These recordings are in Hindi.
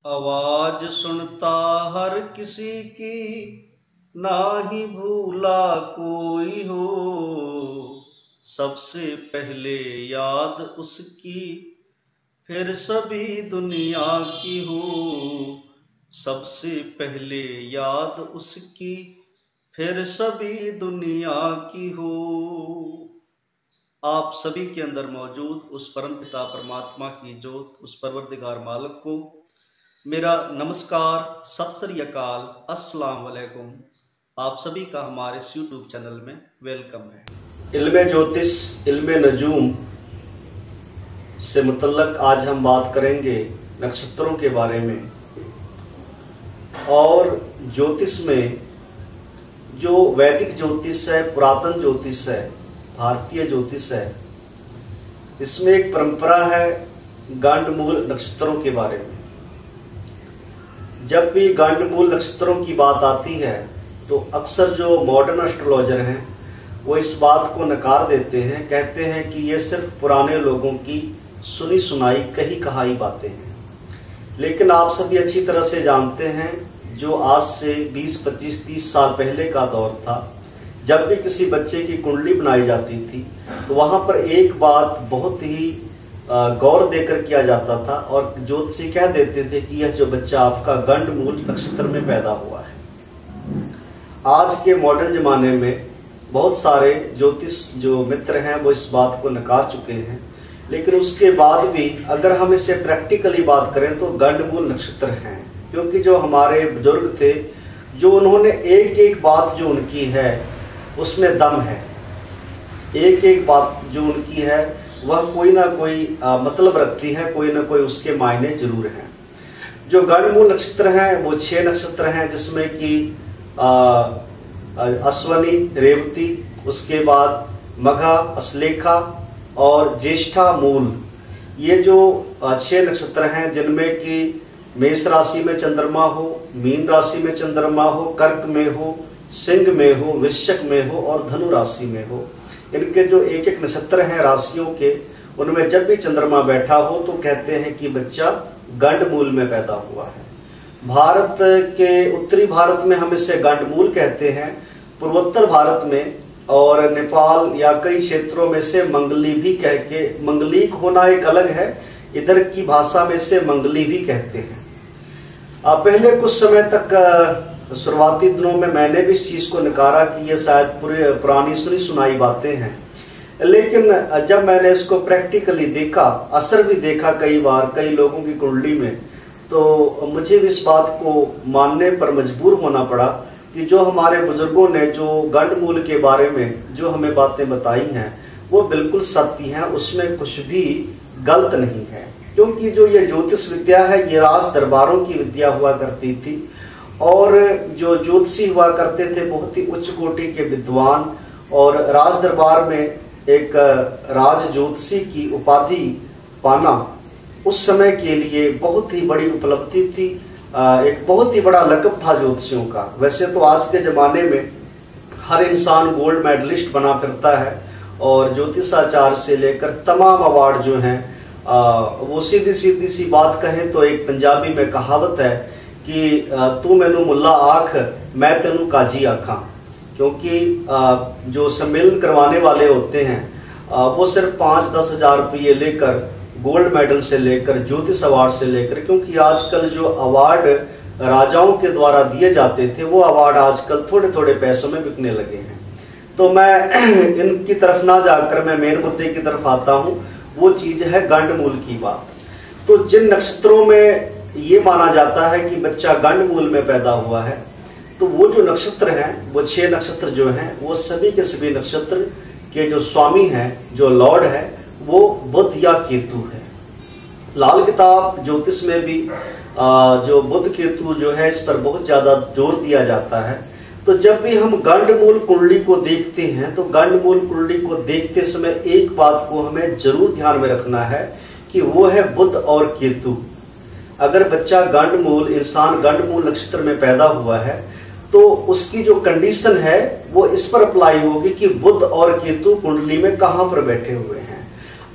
आवाज सुनता हर किसी की, ना ही भूला कोई हो। सबसे पहले याद उसकी, फिर सभी दुनिया की हो। सबसे पहले याद उसकी, फिर सभी दुनिया की हो। आप सभी के अंदर मौजूद उस परम पिता परमात्मा की जोत, उस परवरदिगार मालिक को मेरा नमस्कार, सत श्री अकाल, अस्सलाम वालेकुम। आप सभी का हमारे इस यूट्यूब चैनल में वेलकम है। इल्मे ज्योतिष, इल्मे नजूम से मुतल्लक आज हम बात करेंगे नक्षत्रों के बारे में। और ज्योतिष में जो वैदिक ज्योतिष है, पुरातन ज्योतिष है, भारतीय ज्योतिष है, इसमें एक परंपरा है गांडमूल नक्षत्रों के बारे में। जब भी गांडमूल नक्षत्रों की बात आती है तो अक्सर जो मॉडर्न एस्ट्रोलॉजर हैं वो इस बात को नकार देते हैं, कहते हैं कि ये सिर्फ पुराने लोगों की सुनी सुनाई कही कहाई बातें हैं। लेकिन आप सभी अच्छी तरह से जानते हैं, जो आज से 20, 25, 30 साल पहले का दौर था, जब भी किसी बच्चे की कुंडली बनाई जाती थी तो वहां पर एक बात बहुत ही गौर देकर किया जाता था और ज्योतिषी कह देते थे कि यह जो बच्चा आपका गंडमूल नक्षत्र में पैदा हुआ है। आज के मॉडर्न जमाने में बहुत सारे ज्योतिष जो मित्र हैं वो इस बात को नकार चुके हैं, लेकिन उसके बाद भी अगर हम इसे प्रैक्टिकली बात करें तो गंडमूल नक्षत्र हैं। क्योंकि जो हमारे बुजुर्ग थे, जो उन्होंने एक एक बात जो उनकी है उसमें दम है। एक एक बात जो उनकी है वह कोई ना कोई मतलब रखती है, कोई ना कोई उसके मायने जरूर हैं। जो गंडमूल नक्षत्र हैं वो 6 नक्षत्र हैं, जिसमें कि अश्वनी, रेवती, उसके बाद मघा, अस्लेखा और ज्येष्ठा मूल। ये जो 6 नक्षत्र हैं, जिनमें कि मेष राशि में चंद्रमा हो, मीन राशि में चंद्रमा हो, कर्क में हो, सिंह में हो, वृश्चिक में हो और धनु राशि में हो। इनके जो एक एक नक्षत्र हैं राशियों के, उनमें जब भी चंद्रमा बैठा हो तो कहते हैं कि बच्चा गंडमूल में पैदा हुआ है। भारत के उत्तरी भारत में हम इसे गंडमूल कहते हैं, पूर्वोत्तर भारत में और नेपाल या कई क्षेत्रों में से मंगली भी कह के, मंगलीक होना एक अलग है, इधर की भाषा में से मंगली भी कहते हैं। पहले कुछ समय तक शुरुआती दिनों में मैंने भी इस चीज को नकारा कि ये शायद पुरानी सुनी सुनाई बातें हैं, लेकिन जब मैंने इसको प्रैक्टिकली देखा, असर भी देखा कई बार कई लोगों की कुंडली में, तो मुझे भी इस बात को मानने पर मजबूर होना पड़ा कि जो हमारे बुजुर्गों ने जो गंडमूल के बारे में जो हमें बातें बताई हैं वो बिल्कुल सत्य हैं, उसमें कुछ भी गलत नहीं है। क्योंकि जो ये ज्योतिष विद्या है ये राज दरबारों की विद्या हुआ करती थी, और जो ज्योतिषी हुआ करते थे बहुत ही उच्च कोटि के विद्वान, और राज दरबार में एक राज ज्योतिषी की उपाधि पाना उस समय के लिए बहुत ही बड़ी उपलब्धि थी, एक बहुत ही बड़ा लक़ब था ज्योतिषियों का। वैसे तो आज के ज़माने में हर इंसान गोल्ड मेडलिस्ट बना फिरता है, और ज्योतिषाचार्य से लेकर तमाम अवार्ड जो हैं वो सीधी सी बात कहें तो एक पंजाबी में कहावत है कि तू मैनू मुल्ला आख, मैं तेनू काजी आखा। क्योंकि जो सम्मेलन करवाने वाले होते हैं वो सिर्फ 5-10 हज़ार रुपये लेकर, गोल्ड मेडल से लेकर, ज्योतिष अवार्ड से लेकर, क्योंकि आजकल जो अवार्ड राजाओं के द्वारा दिए जाते थे वो अवार्ड आजकल थोड़े थोड़े पैसों में बिकने लगे हैं। तो मैं इनकी तरफ ना जाकर मैं मेन मुद्दे की तरफ आता हूँ, वो चीज है गंडमूल की बात। तो जिन नक्षत्रों में ये माना जाता है कि बच्चा गंडमूल में पैदा हुआ है, तो वो जो नक्षत्र हैं, वो 6 नक्षत्र जो हैं, वो सभी के सभी नक्षत्र के जो स्वामी हैं, जो लॉर्ड है, वो बुध या केतु है। लाल किताब ज्योतिष में भी जो बुध केतु जो है इस पर बहुत ज्यादा जोर दिया जाता है। तो जब भी हम गंडमूल कुंडली को देखते हैं तो गंडमूल कुंडली को देखते समय एक बात को हमें जरूर ध्यान में रखना है कि वो है बुध और केतु। अगर बच्चा गंडमूल, इंसान गंडमूल नक्षत्र में पैदा हुआ है तो उसकी जो कंडीशन है वो इस पर अप्लाई होगी कि बुध और केतु कुंडली में कहां पर बैठे हुए हैं।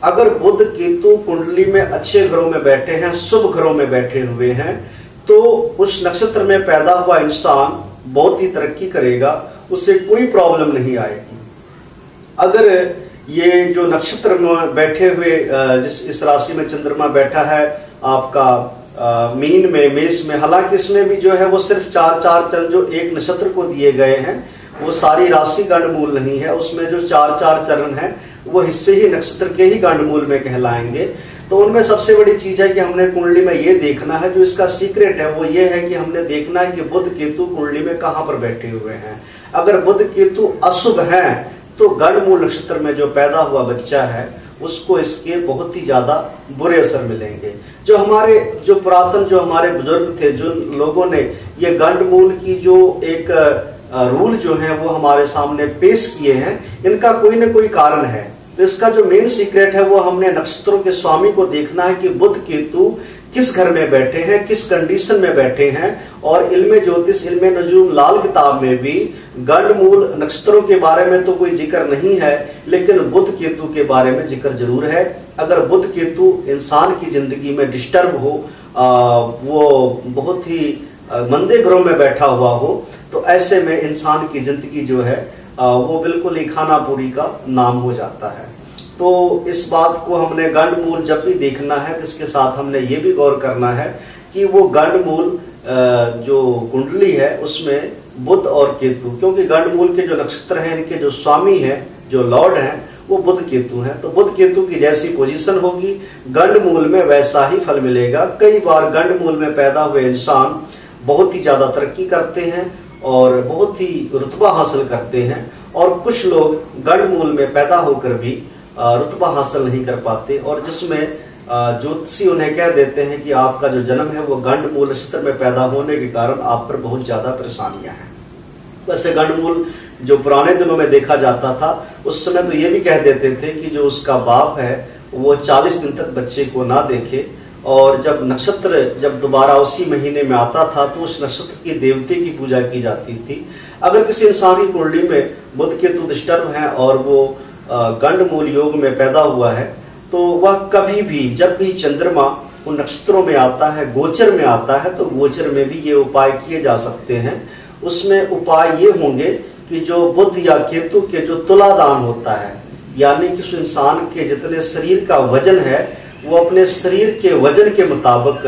अगर बुध केतु कुंडली में अच्छे घरों में बैठे हैं, शुभ घरों में बैठे हुए हैं, तो उस नक्षत्र में पैदा हुआ इंसान बहुत ही तरक्की करेगा, उससे कोई प्रॉब्लम नहीं आएगी। अगर ये जो नक्षत्र में बैठे हुए इस राशि में चंद्रमा बैठा है आपका मीन में, मेष में, हालांकि इसमें भी जो है वो सिर्फ चार चरण जो एक नक्षत्र को दिए गए हैं वो सारी राशि गंडमूल नहीं है, उसमें जो चार चरण है वो हिस्से ही नक्षत्र के ही गंडमूल में कहलाएंगे। तो उनमें सबसे बड़ी चीज है कि हमने कुंडली में ये देखना है, जो इसका सीक्रेट है वो ये है कि हमने देखना है कि बुध केतु कुंडली में कहां पर बैठे हुए हैं। अगर बुध केतु अशुभ हैं तो गंडमूल नक्षत्र में जो पैदा हुआ बच्चा है उसको इसके बहुत ही ज्यादा बुरे असर मिलेंगे। जो पुरातन जो हमारे बुजुर्ग थे, जो लोगों ने ये गंडमूल की जो एक रूल जो है वो हमारे सामने पेश किए हैं, इनका कोई ना कोई कारण है। तो इसका जो मेन सीक्रेट है वो हमने नक्षत्रों के स्वामी को देखना है कि बुध केतु किस घर में बैठे हैं, किस कंडीशन में बैठे हैं। और इल्म ज्योतिष, इल्म नजूम लाल किताब में भी गंडमूल नक्षत्रों के बारे में तो कोई जिक्र नहीं है, लेकिन बुध केतु के बारे में जिक्र जरूर है। अगर बुध केतु इंसान की जिंदगी में डिस्टर्ब हो, वो बहुत ही मंदे ग्रहों में बैठा हुआ हो, तो ऐसे में इंसान की जिंदगी जो है वो बिल्कुल ही खाना पूरी का नाम हो जाता है। तो इस बात को हमने गंडमूल जब भी देखना है तो इसके साथ हमने ये भी गौर करना है कि वो गंडमूल जो कुंडली है उसमें बुध और केतु, क्योंकि गंडमूल के जो नक्षत्र हैं इनके जो स्वामी हैं, जो लॉर्ड हैं, वो बुध केतु हैं। तो बुध केतु की जैसी पोजीशन होगी गंडमूल में वैसा ही फल मिलेगा। कई बार गंडमूल में पैदा हुए इंसान बहुत ही ज्यादा तरक्की करते हैं और बहुत ही रुतबा हासिल करते हैं, और कुछ लोग गंडमूल में पैदा होकर भी रुतबा हासिल नहीं कर पाते, और जिसमें ज्योतिषी उन्हें कह देते हैं कि आपका जो जन्म है वो गंडमूल नक्षत्र में पैदा होने के कारण आप पर बहुत ज्यादा परेशानियां हैं। वैसे गंडमूल जो पुराने दिनों में देखा जाता था उस समय तो ये भी कह देते थे कि जो उसका बाप है वो 40 दिन तक बच्चे को ना देखे, और जब नक्षत्र जब दोबारा उसी महीने में आता था तो उस नक्षत्र की देवते की पूजा की जाती थी। अगर किसी इंसान की कुंडली में बुध केतु डिस्टर्ब है और वो गंडमूल योग में पैदा हुआ है, तो वह कभी भी जब भी चंद्रमा उन नक्षत्रों में आता है, गोचर में आता है, तो गोचर में भी ये उपाय किए जा सकते हैं। उसमें उपाय ये होंगे कि जो बुध या केतु के जो तुलादान होता है, यानी कि उस इंसान के जितने शरीर का वजन है वो अपने शरीर के वजन के मुताबिक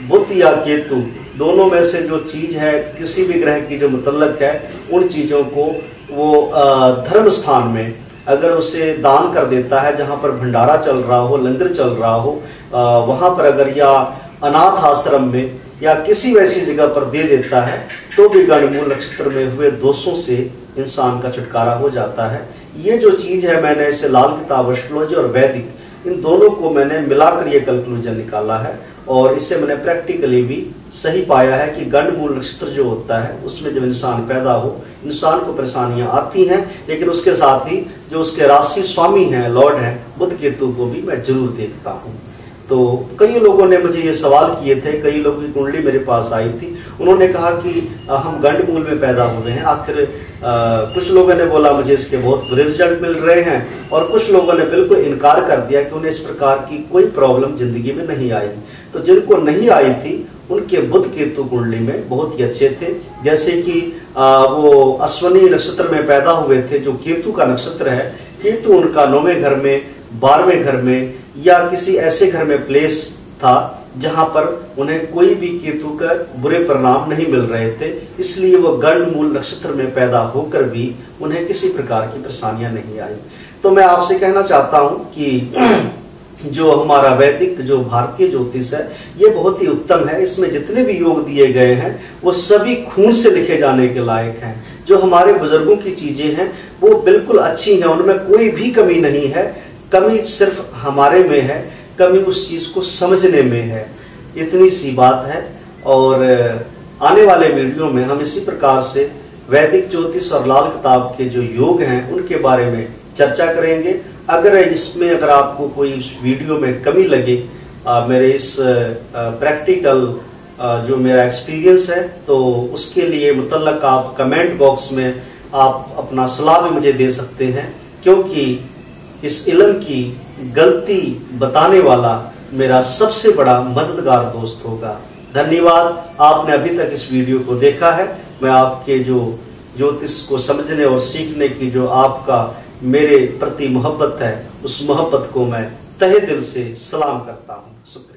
बुध या केतु दोनों में से जो चीज है, किसी भी ग्रह की जो मुतल्लक है, उन चीजों को वो धर्म स्थान में अगर उसे दान कर देता है, जहां पर भंडारा चल रहा हो, लंगर चल रहा हो, वहां पर अगर या अनाथ आश्रम में या किसी वैसी जगह पर दे देता है, तो भी गंडमूल नक्षत्र में हुए दोषों से इंसान का छुटकारा हो जाता है। ये जो चीज है, मैंने इसे लाल किताब एस्ट्रोलॉजी और वैदिक इन दोनों को मैंने मिलाकर ये कंक्लूजन निकाला है, और इससे मैंने प्रैक्टिकली भी सही पाया है कि गंडमूल नक्षत्र जो होता है उसमें जब इंसान पैदा हो, इंसान को परेशानियां आती हैं, लेकिन उसके साथ ही जो उसके राशि स्वामी हैं, लॉर्ड हैं, बुध केतु को भी मैं जरूर देखता हूँ। तो कई लोगों ने मुझे ये सवाल किए थे, कई लोगों की कुंडली मेरे पास आई थी, उन्होंने कहा कि हम गंडमूल में पैदा हुए हैं। आखिर कुछ लोगों ने बोला मुझे इसके बहुत बुरे रिजल्ट मिल रहे हैं, और कुछ लोगों ने बिल्कुल इनकार कर दिया कि उन्हें इस प्रकार की कोई प्रॉब्लम जिंदगी में नहीं आई। तो जिनको नहीं आई थी उनके बुध केतु कुंडली में बहुत ही अच्छे थे। जैसे कि वो अश्वनी नक्षत्र में पैदा हुए थे, जो केतु का नक्षत्र है, केतु उनका 9वें घर में, 12वें घर में या किसी ऐसे घर में प्लेस था जहां पर उन्हें कोई भी केतु का बुरे परिणाम नहीं मिल रहे थे, इसलिए वो गंडमूल नक्षत्र में पैदा होकर भी उन्हें किसी प्रकार की परेशानियां नहीं आई। तो मैं आपसे कहना चाहता हूं कि जो हमारा वैदिक जो भारतीय ज्योतिष है ये बहुत ही उत्तम है। इसमें जितने भी योग दिए गए हैं वो सभी खून से लिखे जाने के लायक हैं। जो हमारे बुजुर्गों की चीजें हैं वो बिल्कुल अच्छी हैं, उनमें कोई भी कमी नहीं है। कमी सिर्फ हमारे में है, कमी उस चीज को समझने में है, इतनी सी बात है। और आने वाले वीडियो में हम इसी प्रकार से वैदिक ज्योतिष और लाल किताब के जो योग हैं उनके बारे में चर्चा करेंगे। अगर आपको कोई इस वीडियो में कमी लगे, मेरे इस प्रैक्टिकल जो मेरा एक्सपीरियंस है, तो उसके लिए मुतल्लक आप कमेंट बॉक्स में आप अपना सलाह भी मुझे दे सकते हैं, क्योंकि इस इल्म की गलती बताने वाला मेरा सबसे बड़ा मददगार दोस्त होगा। धन्यवाद, आपने अभी तक इस वीडियो को देखा है। मैं आपके जो ज्योतिष को समझने और सीखने की जो आपका मेरे प्रति मोहब्बत है, उस मोहब्बत को मैं तहे दिल से सलाम करता हूँ। शुक्रिया।